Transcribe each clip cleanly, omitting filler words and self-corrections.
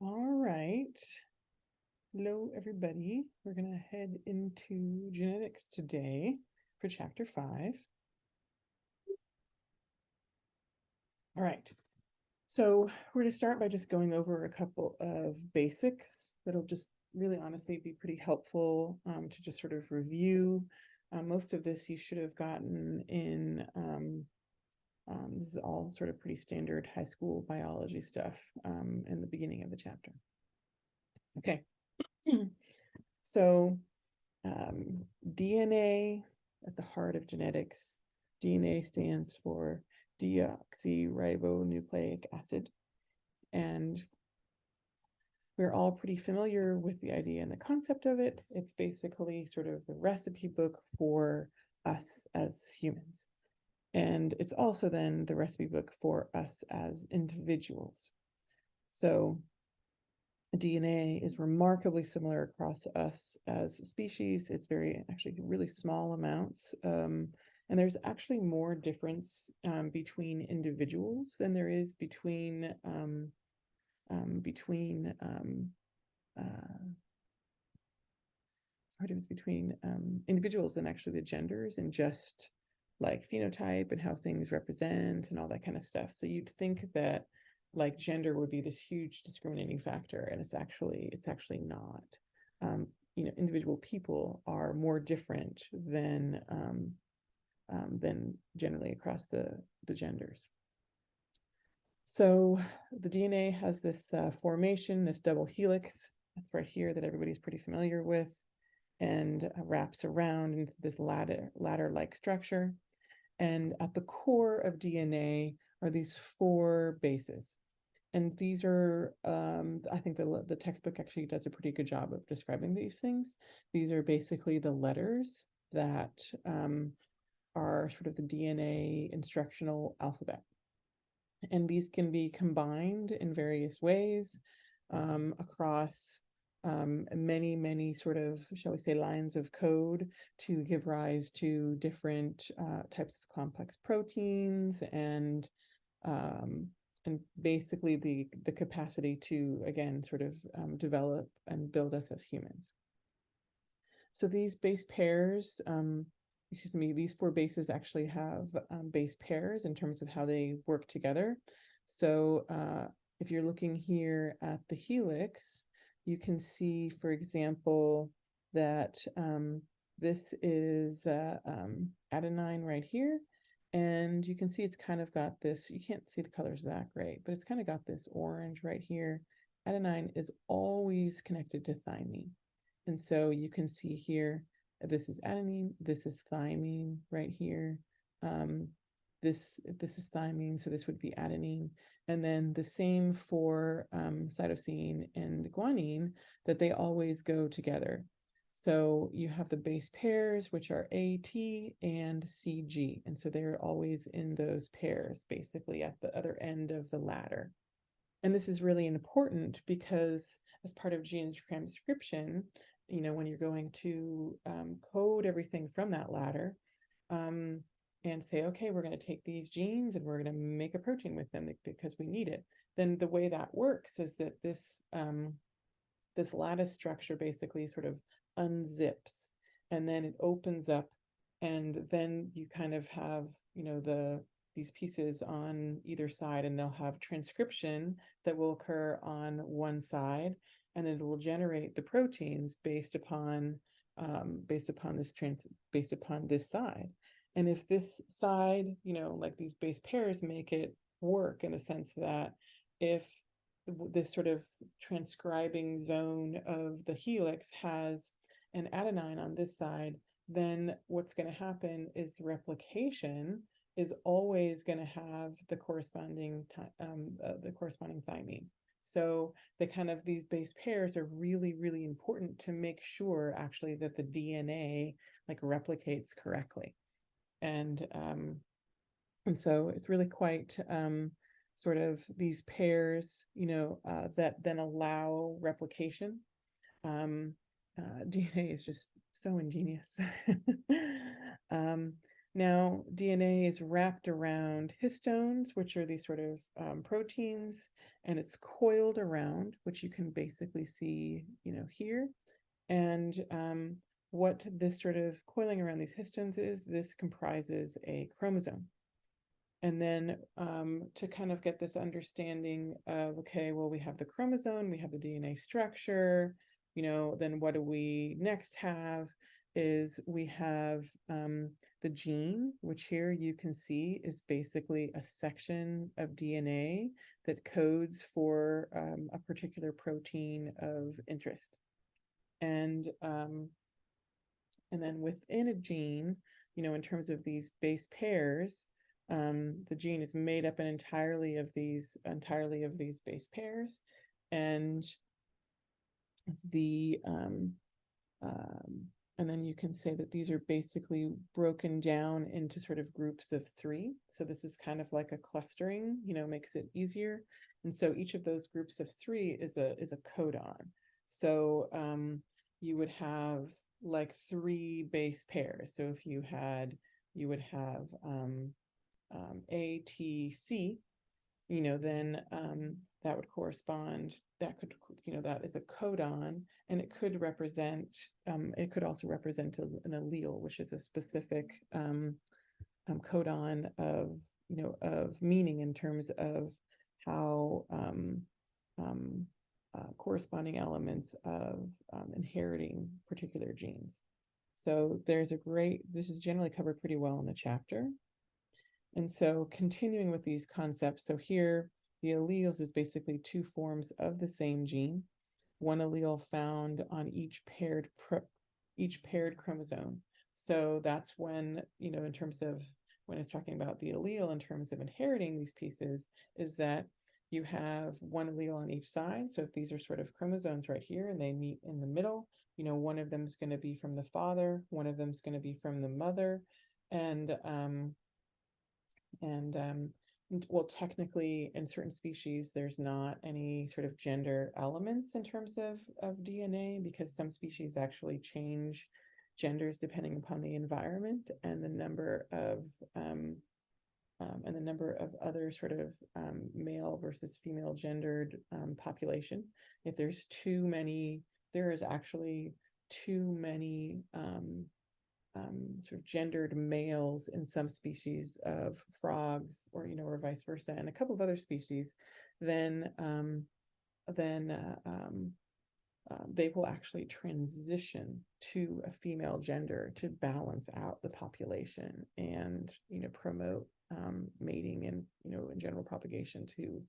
All right. Hello, everybody. We're going to head into genetics today for chapter 5. All right. So we're going to start by just going over a couple of basics that'll just really honestly be pretty helpful to just sort of review. Most of this you should have gotten in, this is all sort of pretty standard high school biology stuff in the beginning of the chapter. Okay. So DNA at the heart of genetics. DNA stands for deoxyribonucleic acid. And we're all pretty familiar with the idea and the concept of it. It's basically sort of the recipe book for us as humans. And it's also then the recipe book for us as individuals. So DNA is remarkably similar across us as a species. It's actually really small amounts. And there's actually more difference between individuals than there is between individuals and actually the genders and just like phenotype and how things represent and all that kind of stuff. So you'd think that like gender would be this huge discriminating factor, and it's actually not. Individual people are more different than generally across the genders. So the DNA has this formation, this double helix, that's right here, that everybody's pretty familiar with, and wraps around into this ladder-like structure. And at the core of DNA are these 4 bases. And these are, I think the textbook actually does a pretty good job of describing these things. These are basically the letters that are sort of the DNA instructional alphabet. And these can be combined in various ways across many sort of, shall we say, lines of code to give rise to different types of complex proteins and basically the capacity to, again, sort of develop and build us as humans. So these base pairs, these 4 bases actually have base pairs in terms of how they work together. So if you're looking here at the helix, you can see, for example, that this is adenine right here. And you can see it's kind of got this, you can't see the colors that great, but it's kind of got this orange right here. Adenine is always connected to thymine. And so you can see here, this is adenine, this is thymine right here. This is thymine, so this would be adenine. And then the same for cytosine and guanine, that they always go together. So you have the base pairs, which are AT and CG. And so they're always in those pairs, basically at the other end of the ladder. And this is really important because as part of gene transcription, when you're going to code everything from that ladder and say, okay, we're going to take these genes and we're going to make a protein with them because we need it. Then the way that works is that this lattice structure basically sort of unzips, and then it opens up, and then you kind of have, these pieces on either side, and they'll have transcription that will occur on one side, and then it will generate the proteins based upon this side. And if this side, like these base pairs make it work in the sense that if this sort of transcribing zone of the helix has an adenine on this side, then what's going to happen is the replication is always going to have the corresponding thymine. So these base pairs are really, really important to make sure actually that the DNA like replicates correctly. And so it's really quite sort of these pairs, that then allow replication. DNA is just so ingenious. Now, DNA is wrapped around histones, which are these sort of proteins, and it's coiled around, which you can basically see, here. And what this sort of coiling around these histones is, this comprises a chromosome. And then to kind of get this understanding of, okay, well, we have the chromosome, we have the DNA structure, then what do we next have is we have the gene, which here you can see is basically a section of DNA that codes for a particular protein of interest. And then within a gene, in terms of these base pairs, the gene is made up entirely of these base pairs, and and then you can say that these are basically broken down into sort of groups of 3. So this is kind of like a clustering, makes it easier. And so each of those groups of 3 is a codon. So you would have like 3 base pairs. So if you would have A, T, C, then that would correspond, that could, that is a codon, and it could also represent an allele, which is a specific codon of meaning in terms of how corresponding elements of inheriting particular genes. So this is generally covered pretty well in the chapter. And so continuing with these concepts, so here the alleles is basically 2 forms of the same gene, one allele found on each paired chromosome. So that's when, in terms of when it's talking about the allele in terms of inheriting these pieces, is that you have one allele on each side. So if these are sort of chromosomes right here and they meet in the middle, one of them is going to be from the father, one of them is going to be from the mother, and well, technically in certain species there's not any sort of gender elements in terms of DNA, because some species actually change genders depending upon the environment and the number of other sort of male versus female gendered population. If there's there is actually too many sort of gendered males in some species of frogs, or vice versa, and a couple of other species, then they will actually transition to a female gender to balance out the population and promote mating and in general propagation to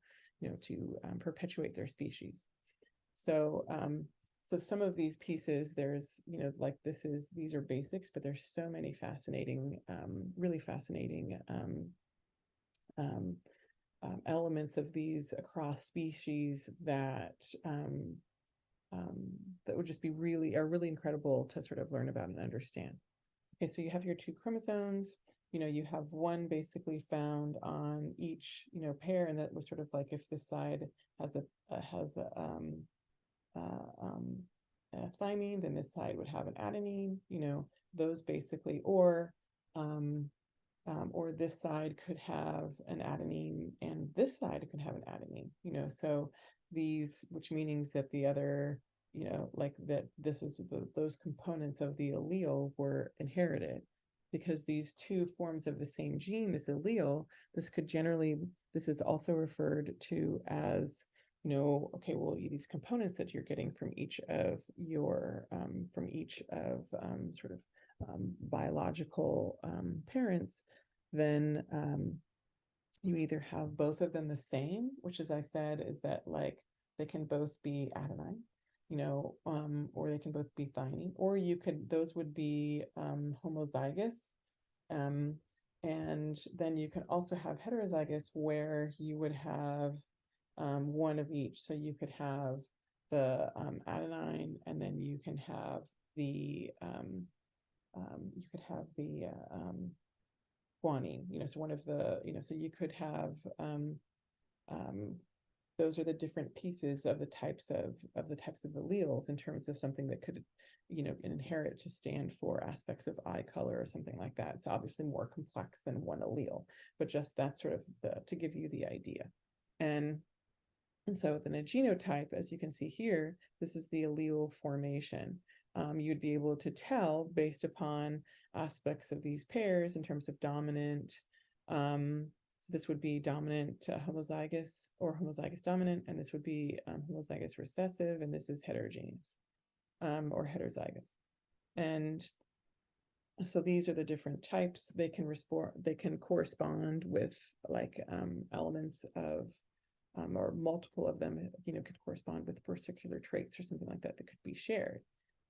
perpetuate their species. So so some of these pieces, there's, like these are basics, but there's so many fascinating, really fascinating elements of these across species that would just be really incredible to sort of learn about and understand. Okay, so you have your 2 chromosomes. You have one basically found on each pair, and that was sort of like if this side has a thymine, then this side would have an adenine, those basically, or this side could have an adenine and this side could have an adenine, so these, which means that the other, like that this is those components of the allele were inherited, because these 2 forms of the same gene, this allele, this is also referred to as, okay, well, these components that you're getting from each of your sort of biological parents, then you either have both of them the same, which, as I said, is that like they can both be adenine, or they can both be thymine, or those would be homozygous. And then you can also have heterozygous, where you would have one of each. So you could have the adenine, and then you can have the guanine. So one of the, so you could have those are the different pieces of the types of alleles in terms of something that could, inherit to stand for aspects of eye color or something like that. It's obviously more complex than one allele, but just that's sort of to give you the idea. And so within a genotype, as you can see here, this is the allele formation. You'd be able to tell based upon aspects of these pairs in terms of dominant. So this would be dominant homozygous or homozygous dominant, and this would be homozygous recessive, and this is heterogeneous or heterozygous. And so these are the different types. They can correspond with like elements of or multiple of them, could correspond with particular traits or something like that that could be shared.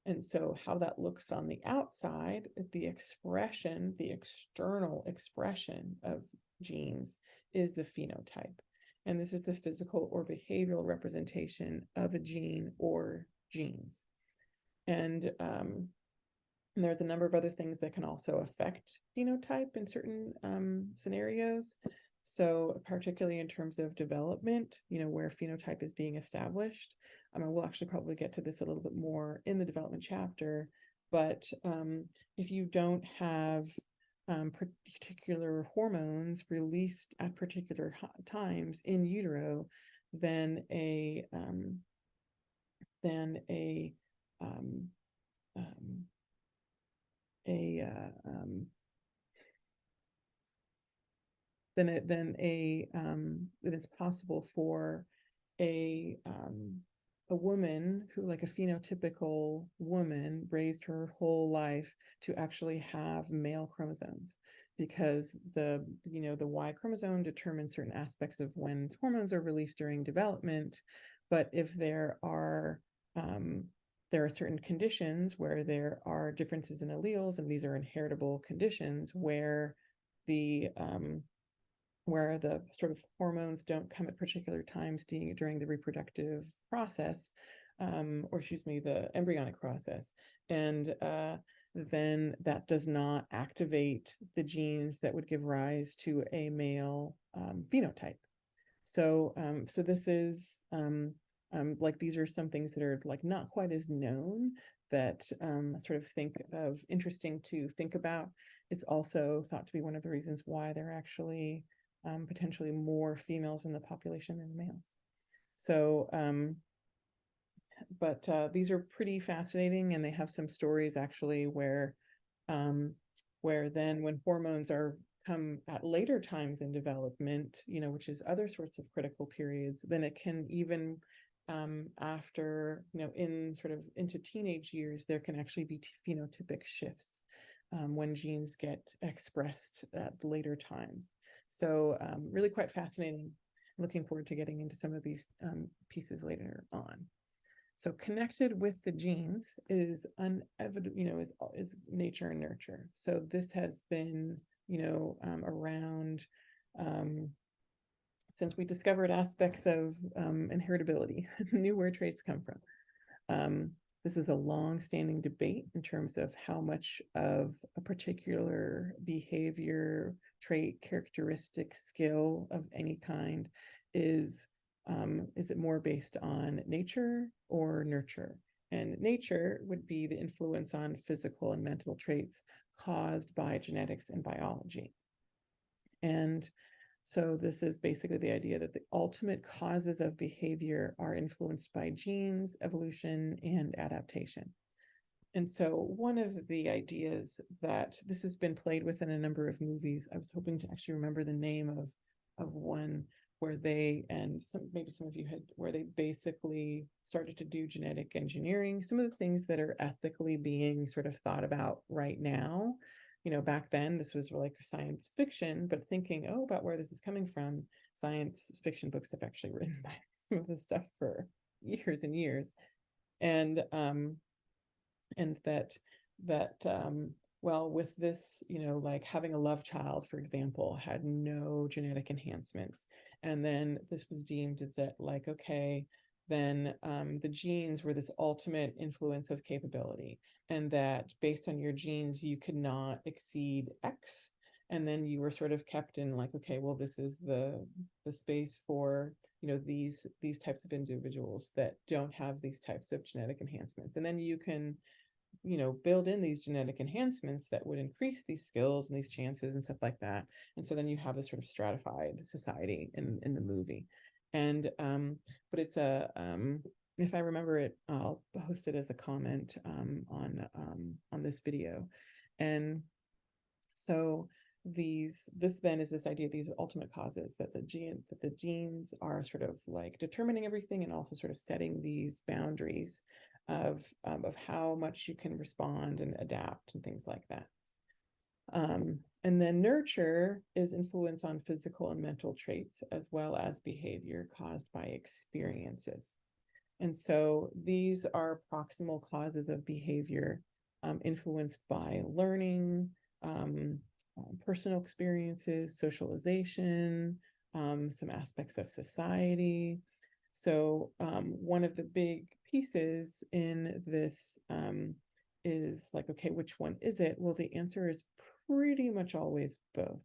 And so how that looks on the outside, the expression, the external expression of genes is the phenotype. And this is the physical or behavioral representation of a gene or genes. And there's a number of other things that can also affect phenotype in certain scenarios. So particularly in terms of development, where phenotype is being established. We'll actually probably get to this a little bit more in the development chapter, but if you don't have particular hormones released at particular times in utero, then a then it's possible for a woman who, like a phenotypical woman, raised her whole life to actually have male chromosomes, because the Y chromosome determines certain aspects of when hormones are released during development. But if there are certain conditions where there are differences in alleles, and these are inheritable conditions where the sort of hormones don't come at particular times during the reproductive process, or excuse me, the embryonic process. And then that does not activate the genes that would give rise to a male phenotype. So this is like, these are some things that are like not quite as known, that sort of think of interesting to think about. It's also thought to be one of the reasons why there are actually potentially more females in the population than males. So, but these are pretty fascinating, and they have some stories actually where then when hormones come at later times in development, which is other sorts of critical periods, then it can even after, in sort of into teenage years, there can actually be phenotypic shifts when genes get expressed at later times. So really quite fascinating. Looking forward to getting into some of these pieces later on. So connected with the genes is is nature and nurture. So this has been, around since we discovered aspects of inheritability, knew where traits come from. This is a long-standing debate in terms of how much of a particular behavior, trait, characteristic, skill of any kind is it more based on nature or nurture? And nature would be the influence on physical and mental traits caused by genetics and biology. And so this is basically the idea that the ultimate causes of behavior are influenced by genes, evolution, and adaptation. And so one of the ideas that this has been played with in a number of movies, I was hoping to actually remember the name of one where maybe some of you had, where they basically started to do genetic engineering, some of the things that are ethically being sort of thought about right now. Back then this was like science fiction, but thinking, about where this is coming from, science fiction books have actually written by some of this stuff for years and years. And that well, with this, like having a love child, for example, had no genetic enhancements. And then this was deemed as that, like, okay, then the genes were this ultimate influence of capability, and that based on your genes, you could not exceed X. And then you were sort of kept in like, okay, well, this is the space for, these types of individuals that don't have these types of genetic enhancements. And then you can build in these genetic enhancements that would increase these skills and these chances and stuff like that. And so then you have this sort of stratified society in the movie. And but it's if I remember it, I'll post it as a comment on this video. And so this then is this idea, these ultimate causes, that the genes are sort of like determining everything and also sort of setting these boundaries of how much you can respond and adapt and things like that. And then nurture is influence on physical and mental traits, as well as behavior caused by experiences. And so these are proximal causes of behavior influenced by learning, personal experiences, socialization, some aspects of society. So one of the big pieces in this is like, okay, which one is it? Well, the answer is pretty much always both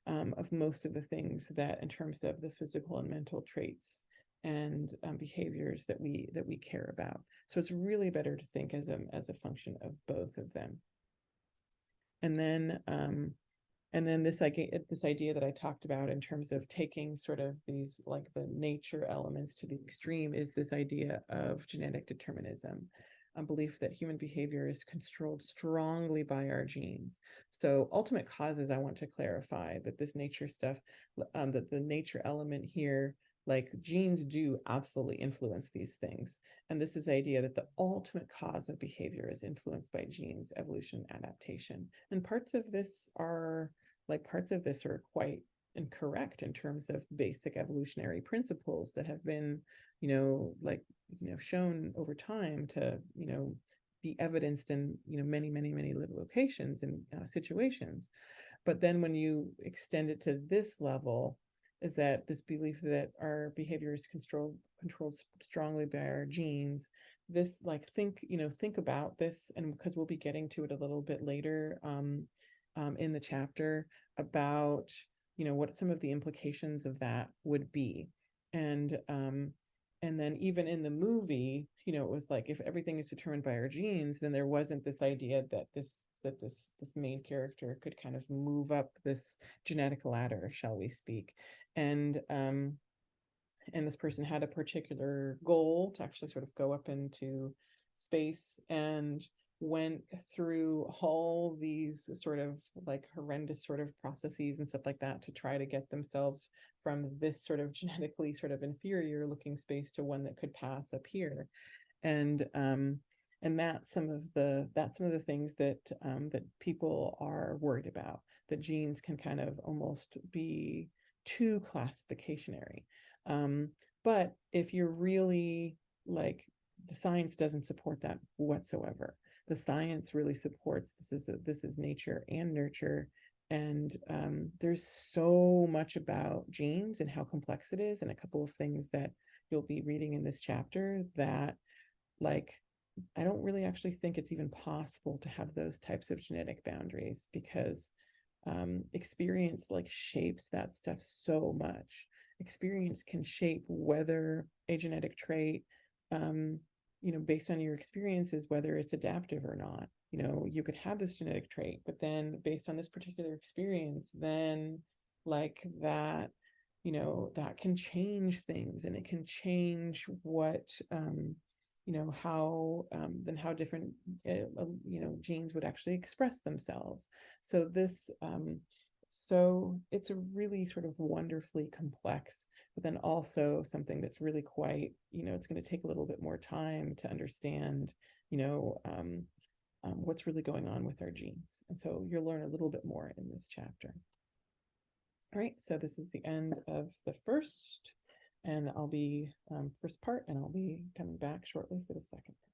of most of the things that, in terms of the physical and mental traits and behaviors that we care about. So it's really better to think as a function of both of them. And then this idea that I talked about in terms of taking sort of these, like, the nature elements to the extreme, is this idea of genetic determinism, a belief that human behavior is controlled strongly by our genes. So ultimate causes, I want to clarify that this nature stuff, that the nature element here, like, genes do absolutely influence these things. And this is the idea that the ultimate cause of behavior is influenced by genes, evolution, adaptation. And parts of this are quite incorrect in terms of basic evolutionary principles that have been, shown over time to, be evidenced in, many, many, many locations and situations. But then when you extend it to this level, is that this belief that our behavior is controlled strongly by our genes. This, like, think about this, and because we'll be getting to it a little bit later in the chapter, about what some of the implications of that would be. And then even in the movie, it was like, if everything is determined by our genes, then there wasn't this idea that this main character could kind of move up this genetic ladder, shall we speak. And this person had a particular goal to actually sort of go up into space, and went through all these sort of like horrendous sort of processes and stuff like that to try to get themselves from this sort of genetically sort of inferior looking space to one that could pass up here. And that's some of the things that that people are worried about, that genes can kind of almost be too classificationary. But if you're really, like, the science doesn't support that whatsoever. The science really supports this is nature and nurture. And there's so much about genes and how complex it is, and a couple of things that you'll be reading in this chapter that, like, I don't really actually think it's even possible to have those types of genetic boundaries, because experience, like, shapes that stuff so much. Experience can shape whether a genetic trait, based on your experiences, whether it's adaptive or not. You could have this genetic trait, but then based on this particular experience, then, like, that, that can change things, and it can change what, how different, genes would actually express themselves. So so it's a really sort of wonderfully complex, but then also something that's really quite, it's going to take a little bit more time to understand, what's really going on with our genes. And so you'll learn a little bit more in this chapter. All right, so this is the end of the first, and I'll be first part, and I'll be coming back shortly for the second part.